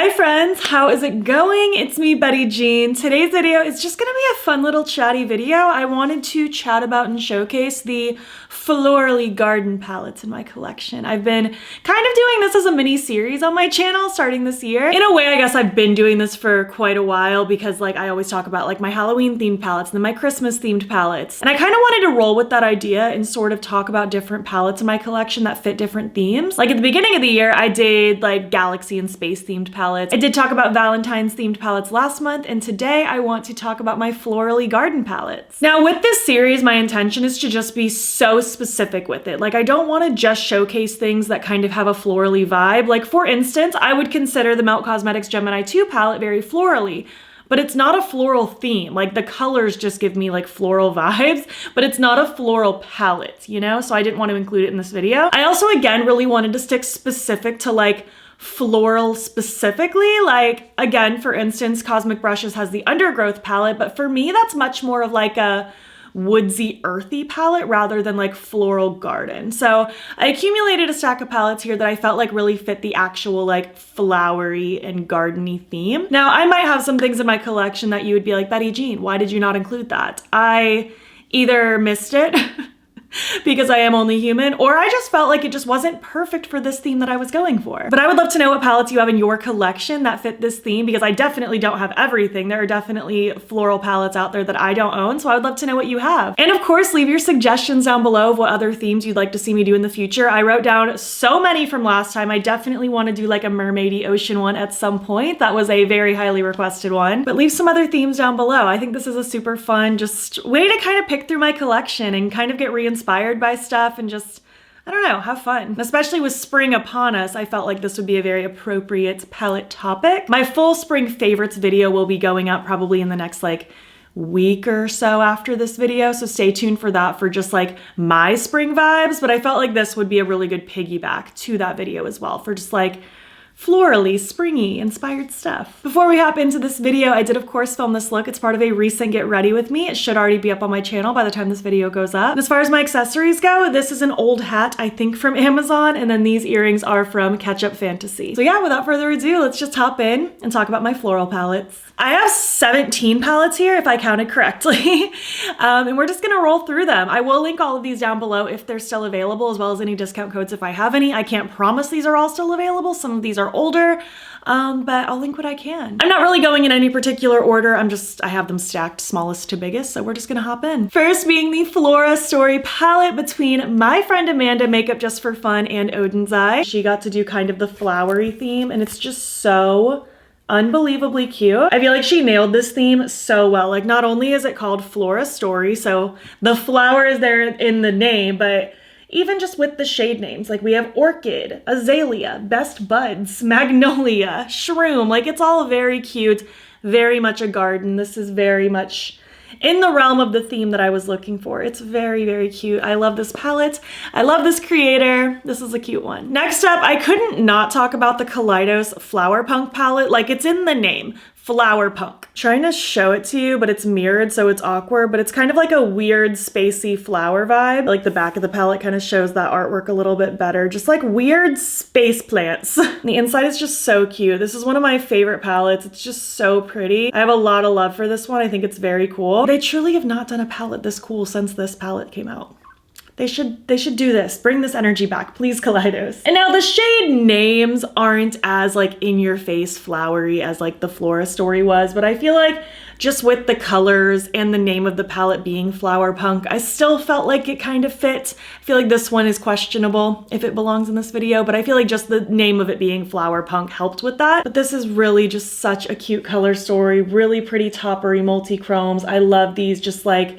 Hi friends, how is it going? It's me, Betty Jean. Today's video is just gonna be a fun little chatty video. I wanted to chat about and showcase the florally garden palettes in my collection. I've been kind of doing this as a mini series on my channel starting this year. In a way, I guess I've been doing this for quite a while because like I always talk about like my Halloween themed palettes and then my Christmas themed palettes. And I kind of wanted to roll with that idea and sort of talk about different palettes in my collection that fit different themes. Like at the beginning of the year, I did like galaxy and space themed palettes. I did talk about Valentine's themed palettes last month, and today I want to talk about my florally garden palettes. Now with this series, my intention is to just be so specific with it. Like I don't want to just showcase things that kind of have a florally vibe. Like for instance, I would consider the Nomad Cosmetics Gemini 2 palette very florally, but it's not a floral theme. Like the colors just give me like floral vibes, but it's not a floral palette, you know? So I didn't want to include it in this video. I also, again, really wanted to stick specific to like floral specifically. Like again, for instance, Cosmic Brushes has the Undergrowth palette, but for me, that's much more of like a woodsy, earthy palette rather than like floral garden. So I accumulated a stack of palettes here that I felt like really fit the actual like flowery and gardeny theme. Now I might have some things in my collection that you would be like, Betty Jean, why did you not include that? I either missed it because I am only human, or I just felt like it just wasn't perfect for this theme that I was going for. But I would love to know what palettes you have in your collection that fit this theme, because I definitely don't have everything. There are definitely floral palettes out there that I don't own, so I would love to know what you have. And of course, leave your suggestions down below of what other themes you'd like to see me do in the future. I wrote down so many from last time. I definitely want to do like a mermaidy ocean one at some point. That was a very highly requested one. But leave some other themes down below. I think this is a super fun just way to kind of pick through my collection and kind of get inspired by stuff and just, I don't know, have fun. Especially with spring upon us, I felt like this would be a very appropriate palette topic. My full spring favorites video will be going out probably in the next like week or so after this video, so stay tuned for that for just like my spring vibes, but I felt like this would be a really good piggyback to that video as well for just like florally, springy, inspired stuff. Before we hop into this video, I did of course film this look. It's part of a recent Get Ready With Me. It should already be up on my channel by the time this video goes up. And as far as my accessories go, this is an old hat, I think from Amazon, and then these earrings are from Ketchup Fantasy. So yeah, without further ado, let's just hop in and talk about my floral palettes. I have 17 palettes here if I counted correctly, and we're just gonna roll through them. I will link all of these down below if they're still available, as well as any discount codes if I have any. I can't promise these are all still available. Some of these are older, but I'll link what I can. I'm not really going in any particular order. I have them stacked smallest to biggest, so we're just gonna hop in. First being the Flora Story palette between my friend Amanda, Makeup Just for Fun, and Oden's Eye. She got to do kind of the flowery theme, and it's just so unbelievably cute. I feel like she nailed this theme so well. Like not only is it called Flora Story, so the flower is there in the name, but even just with the shade names, like we have Orchid, Azalea, Best Buds, Magnolia, Shroom, like it's all very cute, very much a garden. This is very much in the realm of the theme that I was looking for. It's very, very cute. I love this palette. I love this creator. This is a cute one. Next up, I couldn't not talk about the Kaleidos Flower Punk palette. Like it's in the name, Flower Punk. Trying to show it to you, but it's mirrored, so it's awkward, but it's kind of like a weird spacey flower vibe. Like the back of the palette kind of shows that artwork a little bit better. Just like weird space plants. The inside is just so cute. This is one of my favorite palettes. It's just so pretty. I have a lot of love for this one. I think it's very cool. They truly have not done a palette this cool since this palette came out. They should do this. Bring this energy back, please, Kaleidos. And now the shade names aren't as like in your face flowery as like the Flora Story was, but I feel like just with the colors and the name of the palette being Flower Punk, I still felt like it kind of fit. I feel like this one is questionable if it belongs in this video, but I feel like just the name of it being Flower Punk helped with that. But this is really just such a cute color story, really pretty toppery multi-chromes. I love these just like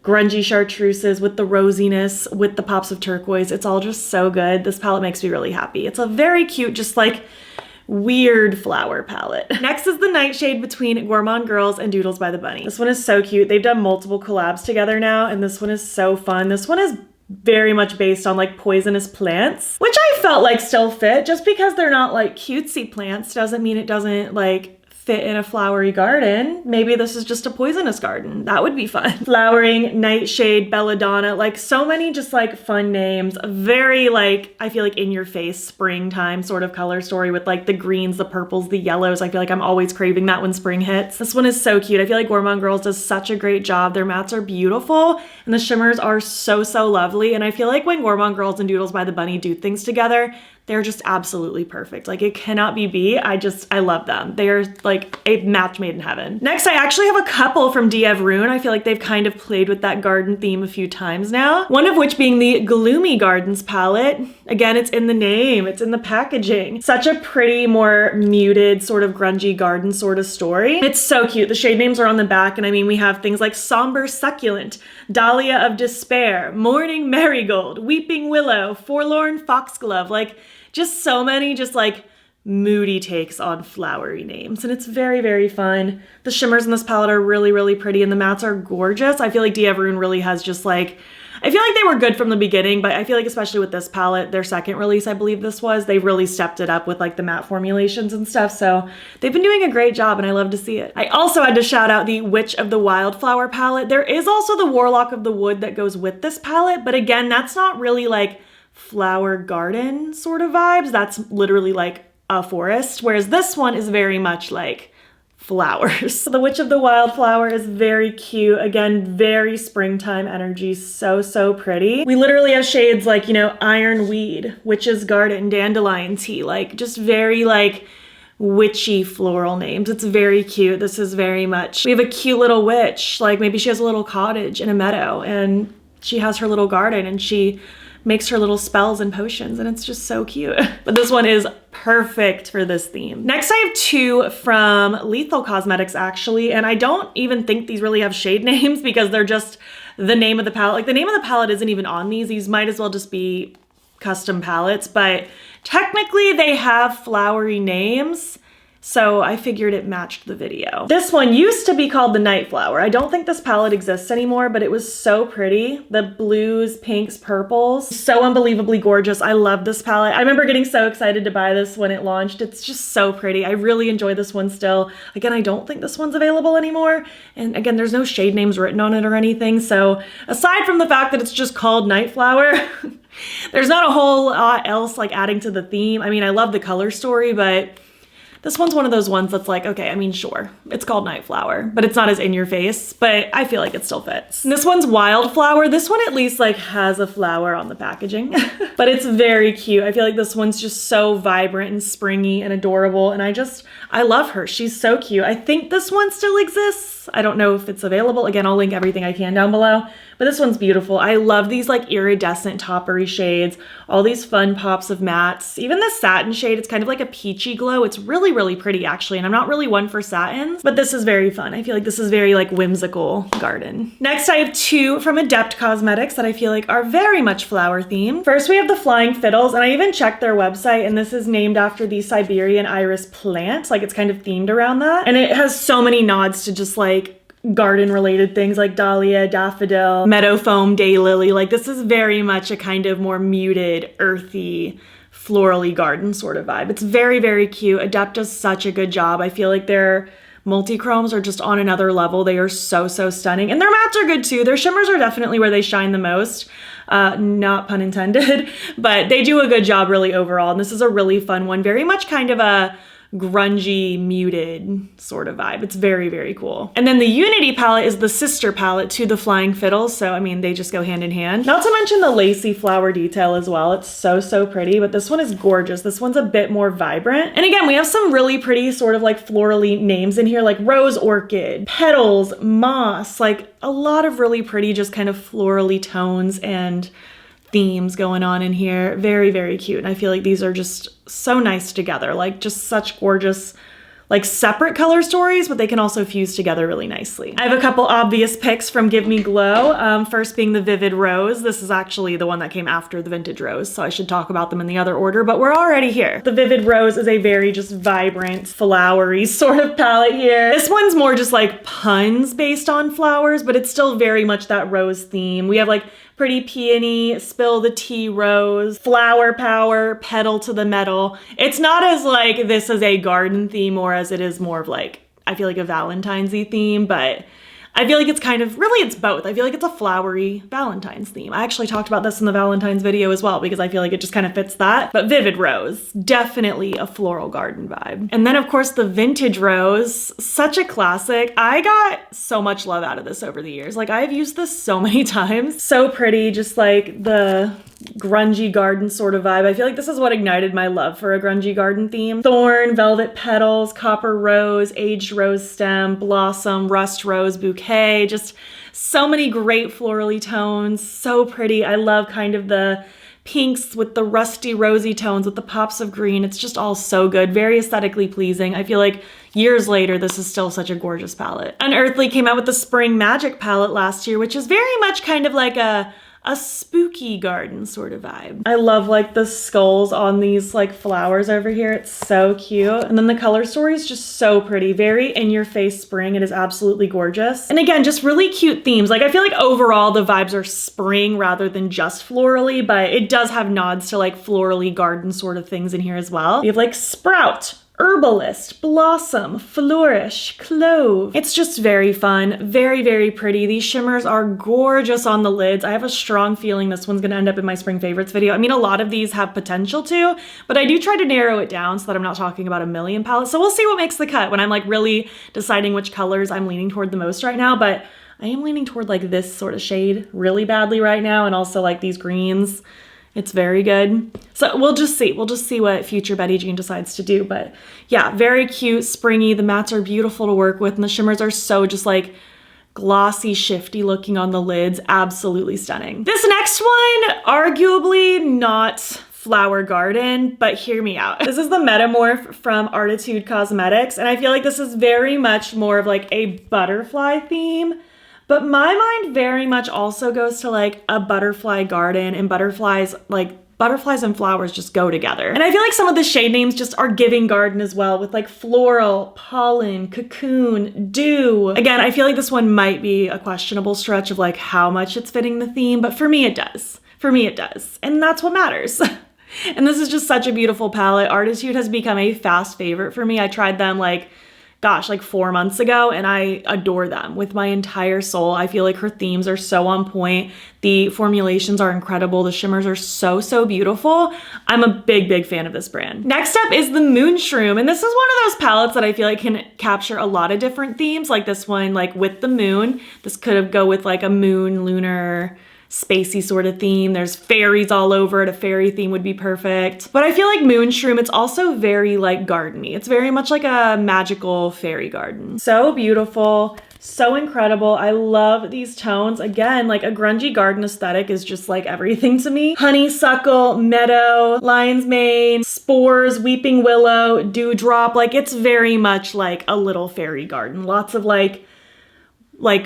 grungy chartreuses with the rosiness, with the pops of turquoise. It's all just so good. This palette makes me really happy. It's a very cute, just like weird flower palette. Next is the Nightshade between Gourmande Girls and Doodles by the Bunny. This one is so cute. They've done multiple collabs together now, and this one is so fun. This one is very much based on like poisonous plants, which I felt like still fit. Just because they're not like cutesy plants doesn't mean it doesn't like fit in a flowery garden. Maybe this is just a poisonous garden. That would be fun. Flowering, Nightshade, Belladonna, like so many just like fun names. Very like, I feel like in your face springtime sort of color story with like the greens, the purples, the yellows. I feel like I'm always craving that when spring hits. This one is so cute. I feel like Gourmande Girls does such a great job. Their mattes are beautiful and the shimmers are so, so lovely. And I feel like when Gourmande Girls and Doodles by the Bunny do things together, they're just absolutely perfect. Like it cannot be beat. I love them. They're like a match made in heaven. Next, I actually have a couple from D'Evroon. I feel like they've kind of played with that garden theme a few times now. One of which being the Gloomy Gardens palette. Again, it's in the name, it's in the packaging. Such a pretty, more muted, sort of grungy garden sort of story. It's so cute. The shade names are on the back. And I mean, we have things like Somber Succulent, Dahlia of Despair, Morning Marigold, Weeping Willow, Forlorn Foxglove, like just so many just like moody takes on flowery names. And it's very, very fun. The shimmers in this palette are really, really pretty and the mattes are gorgeous. I feel like D'Evroon really has just like, I feel like they were good from the beginning, but I feel like especially with this palette, their second release, I believe this was, they really stepped it up with like the matte formulations and stuff. So they've been doing a great job and I love to see it. I also had to shout out the Witch of the Wildflower palette. There is also the Warlock of the Wood that goes with this palette, but again, that's not really like flower garden sort of vibes. That's literally like a forest, whereas this one is very much like flowers. So the Witch of the Wildflower is very cute. Again, very springtime energy. So, so pretty. We literally have shades like, you know, Ironweed, Witch's Garden, Dandelion Tea, like just very like witchy floral names. It's very cute. This is very much, we have a cute little witch, like maybe she has a little cottage in a meadow and she has her little garden and she makes her little spells and potions and it's just so cute. But this one is perfect for this theme. Next, I have two from Lethal Cosmetics actually, and I don't even think these really have shade names because they're just the name of the palette. Like the name of the palette isn't even on these. These might as well just be custom palettes, but technically they have flowery names. So I figured it matched the video. This one used to be called the Night Flower. I don't think this palette exists anymore, but it was so pretty. The blues, pinks, purples, so unbelievably gorgeous. I love this palette. I remember getting so excited to buy this when it launched. It's just so pretty. I really enjoy this one still. Again, I don't think this one's available anymore. And again, there's no shade names written on it or anything. So aside from the fact that it's just called Night Flower, there's not a whole lot else like adding to the theme. I mean, I love the color story, but this one's one of those ones that's like, okay, I mean, sure, it's called Night Flower, but it's not as in your face, but I feel like it still fits. And this one's Wildflower. This one at least like has a flower on the packaging, but it's very cute. I feel like this one's just so vibrant and springy and adorable. And I love her. She's so cute. I think this one still exists. I don't know if it's available. Again, I'll link everything I can down below, but this one's beautiful. I love these like iridescent toppery shades, all these fun pops of mattes. Even the satin shade, it's kind of like a peachy glow. It's really, really pretty actually. And I'm not really one for satins, but this is very fun. I feel like this is very like whimsical garden. Next, I have two from Beaute Cosmetics that I feel like are very much flower themed. First, we have the Flying Fiddles, and I even checked their website, and this is named after the Siberian iris plant. Like it's kind of themed around that. And it has so many nods to just like garden related things like dahlia, daffodil, meadow foam, daylily. Like this is very much a kind of more muted, earthy, florally garden sort of vibe. It's very, very cute. Beaute does such a good job. I feel like their multi-chromes are just on another level. They are so, so stunning. And their mattes are good too. Their shimmers are definitely where they shine the most. Not pun intended, but they do a good job really overall. And this is a really fun one. Very much kind of a grungy, muted sort of vibe. It's very, very cool. And then the Unity palette is the sister palette to the Flying Fiddles. So, I mean, they just go hand in hand. Not to mention the lacy flower detail as well. It's so, so pretty, but this one is gorgeous. This one's a bit more vibrant. And again, we have some really pretty sort of like florally names in here, like Rose Orchid, Petals, Moss, like a lot of really pretty, just kind of florally tones and themes going on in here. Very, very cute. And I feel like these are just so nice together, like just such gorgeous, like separate color stories, but they can also fuse together really nicely. I have a couple obvious picks from Give Me Glow. First being the Vivid Rose. This is actually the one that came after the Vintage Rose, so I should talk about them in the other order, but we're already here. The Vivid Rose is a very just vibrant, flowery sort of palette here. This one's more just like puns based on flowers, but it's still very much that rose theme. We have like pretty peony, spill the tea rose, flower power, pedal to the metal. It's not as like this is a garden theme or as it is more of like, I feel like a Valentine's-y theme, but I feel like it's kind of, really it's both. I feel like it's a flowery Valentine's theme. I actually talked about this in the Valentine's video as well because I feel like it just kind of fits that. But Vivid Rose, definitely a floral garden vibe. And then of course the Vintage Rose, such a classic. I got so much love out of this over the years. Like I've used this so many times. So pretty, just like the grungy garden sort of vibe. I feel like this is what ignited my love for a grungy garden theme. Thorn, velvet petals, copper rose, aged rose stem, blossom, rust rose, bouquet, just so many great florally tones, so pretty. I love kind of the pinks with the rusty rosy tones with the pops of green. It's just all so good, very aesthetically pleasing. I feel like years later, this is still such a gorgeous palette. Unearthly came out with the Spring Magic palette last year, which is very much kind of like a spooky garden sort of vibe. I love like the skulls on these like flowers over here. It's so cute. And then the color story is just so pretty. Very in your face spring. It is absolutely gorgeous. And again, just really cute themes. Like I feel like overall the vibes are spring rather than just florally, but it does have nods to like florally garden sort of things in here as well. You have like sprout, herbalist, blossom, flourish, clove. It's just very fun, very, very pretty. These shimmers are gorgeous on the lids. I have a strong feeling this one's gonna end up in my spring favorites video. I mean, a lot of these have potential to, but I do try to narrow it down so that I'm not talking about a million palettes. So we'll see what makes the cut when I'm like really deciding which colors I'm leaning toward the most right now, but I am leaning toward like this sort of shade really badly right now, and also like these greens. It's very good. So we'll just see. We'll just see what future Betty Jean decides to do. But yeah, very cute, springy. The mattes are beautiful to work with, and the shimmers are so just like glossy, shifty looking on the lids. Absolutely stunning. This next one, arguably not flower garden, but hear me out. This is the Metamorph from Arttitude Cosmetics, and I feel like this is very much more of like a butterfly theme. But my mind very much also goes to like a butterfly garden, and butterflies and flowers just go together. And I feel like some of the shade names just are giving garden as well, with like floral, pollen, cocoon, dew. Again, I feel like this one might be a questionable stretch of like how much it's fitting the theme, but for me it does. For me it does. And that's what matters. And this is just such a beautiful palette. Arttitude has become a fast favorite for me. I tried them like 4 months ago, and I adore them with my entire soul. I feel like her themes are so on point. The formulations are incredible. The shimmers are so, so beautiful. I'm a big, big fan of this brand. Next up is the Moonshroom, and this is one of those palettes that I feel like can capture a lot of different themes, like this one, like with the moon. This could go with like a moon, lunar, spacey sort of theme. There's fairies all over it. A fairy theme would be perfect. But I feel like Moonshroom, it's also very like gardeny. It's very much like a magical fairy garden. So beautiful, so incredible. I love these tones. Again, like a grungy garden aesthetic is just like everything to me. Honeysuckle, meadow, lion's mane, spores, weeping willow, dewdrop. Like it's very much like a little fairy garden. Lots of like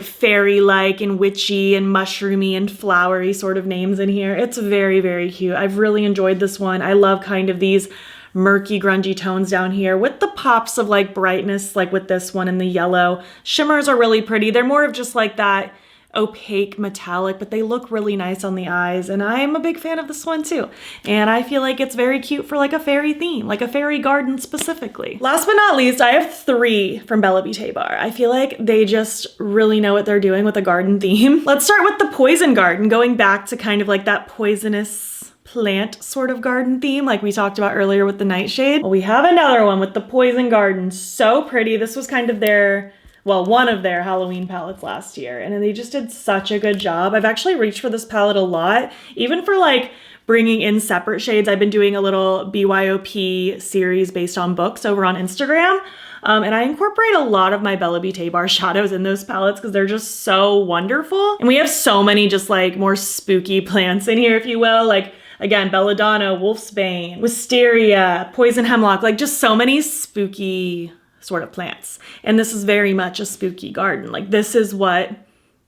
fairy-like and witchy and mushroomy and flowery sort of names in here. It's very, very cute. I've really enjoyed this one. I love kind of these murky, grungy tones down here with the pops of like brightness, like with this one and the yellow. Shimmers are really pretty. They're more of just like that opaque metallic, but they look really nice on the eyes, and I'm a big fan of this one too. And I feel like it's very cute for like a fairy theme, like a fairy garden specifically. Last but not least, I have 3 from Beaute Bar. I feel like they just really know what they're doing with a garden theme. Let's start with the Poison Garden, going back to kind of like that poisonous plant sort of garden theme like we talked about earlier with the Nightshade. Well, we have another one with the Poison Garden. So pretty. This was kind of their, well, one of their Halloween palettes last year, and they just did such a good job. I've actually reached for this palette a lot, even for like bringing in separate shades. I've been doing a little BYOP series based on books over on Instagram, and I incorporate a lot of my Beaute Bar shadows in those palettes because they're just so wonderful. And we have so many just like more spooky plants in here, if you will, like again, belladonna, wolfsbane, wisteria, poison hemlock, like just so many spooky sort of plants. And this is very much a spooky garden. Like this is what,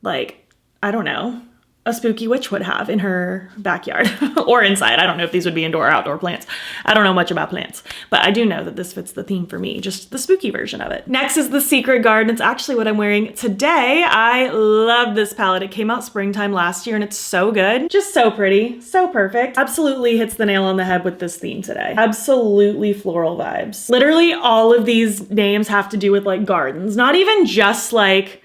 like, I don't know, a spooky witch would have in her backyard or inside. I don't know if these would be indoor or outdoor plants. I don't know much about plants, but I do know that this fits the theme for me, just the spooky version of it. Next is the Secret Garden. It's actually what I'm wearing today. I love this palette. It came out springtime last year and it's so good. Just so pretty, so perfect. Absolutely hits the nail on the head with this theme today. Absolutely floral vibes. Literally all of these names have to do with like gardens, not even just like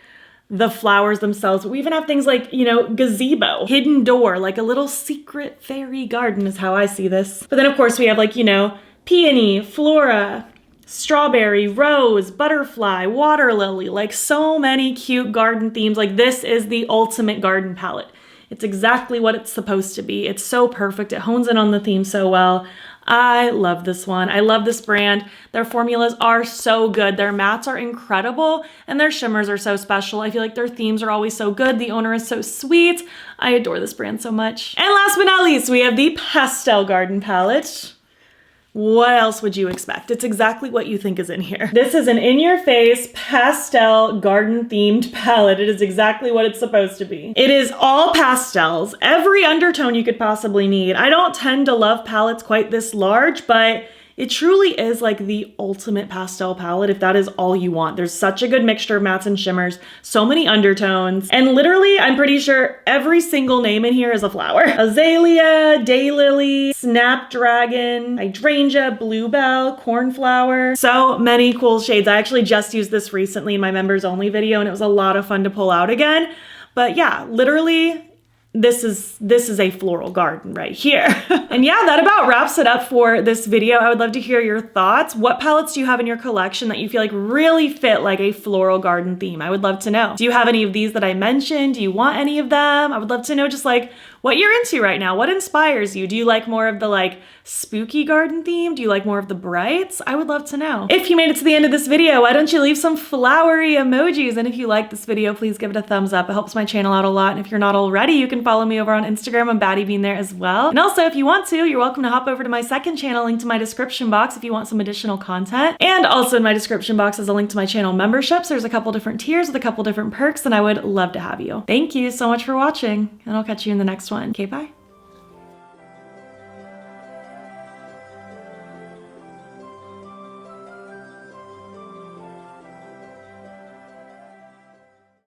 the flowers themselves. We even have things like, you know, gazebo, hidden door, like a little secret fairy garden is how I see this. But then of course we have like, you know, peony, flora, strawberry, rose, butterfly, water lily, like so many cute garden themes. Like this is the ultimate garden palette. It's exactly what it's supposed to be. It's so perfect. It hones in on the theme so well. I love this one. I love this brand. Their formulas are so good. Their mattes are incredible and their shimmers are so special. I feel like their themes are always so good. The owner is so sweet. I adore this brand so much. And last but not least, we have the Pastel Garden palette. What else would you expect? It's exactly what you think is in here. This is an in-your-face pastel garden themed palette. It is exactly what it's supposed to be. It is all pastels, every undertone you could possibly need. I don't tend to love palettes quite this large, but it truly is like the ultimate pastel palette if that is all you want. There's such a good mixture of mattes and shimmers, so many undertones, and literally I'm pretty sure every single name in here is a flower. Azalea, daylily, snapdragon, hydrangea, bluebell, cornflower. So many cool shades. I actually just used this recently in my members only video and it was a lot of fun to pull out again. But yeah, literally this is a floral garden right here. And yeah, that about wraps it up for this video. I would love to hear your thoughts. What palettes do you have in your collection that you feel like really fit like a floral garden theme? I would love to know. Do you have any of these that I mentioned? Do you want any of them? I would love to know just like what you're into right now. What inspires you? Do you like more of the like spooky garden theme? Do you like more of the brights? I would love to know. If you made it to the end of this video, why don't you leave some flowery emojis? And if you like this video, please give it a thumbs up. It helps my channel out a lot. And if you're not already, you can follow me over on Instagram. I'm BATTYBEAN there as well. And also, if you want to, you're welcome to hop over to my second channel, linked to my description box if you want some additional content. And also in my description box is a link to my channel memberships. There's a couple different tiers with a couple different perks, and I would love to have you. Thank you so much for watching, and I'll catch you in the next one. Okay, bye.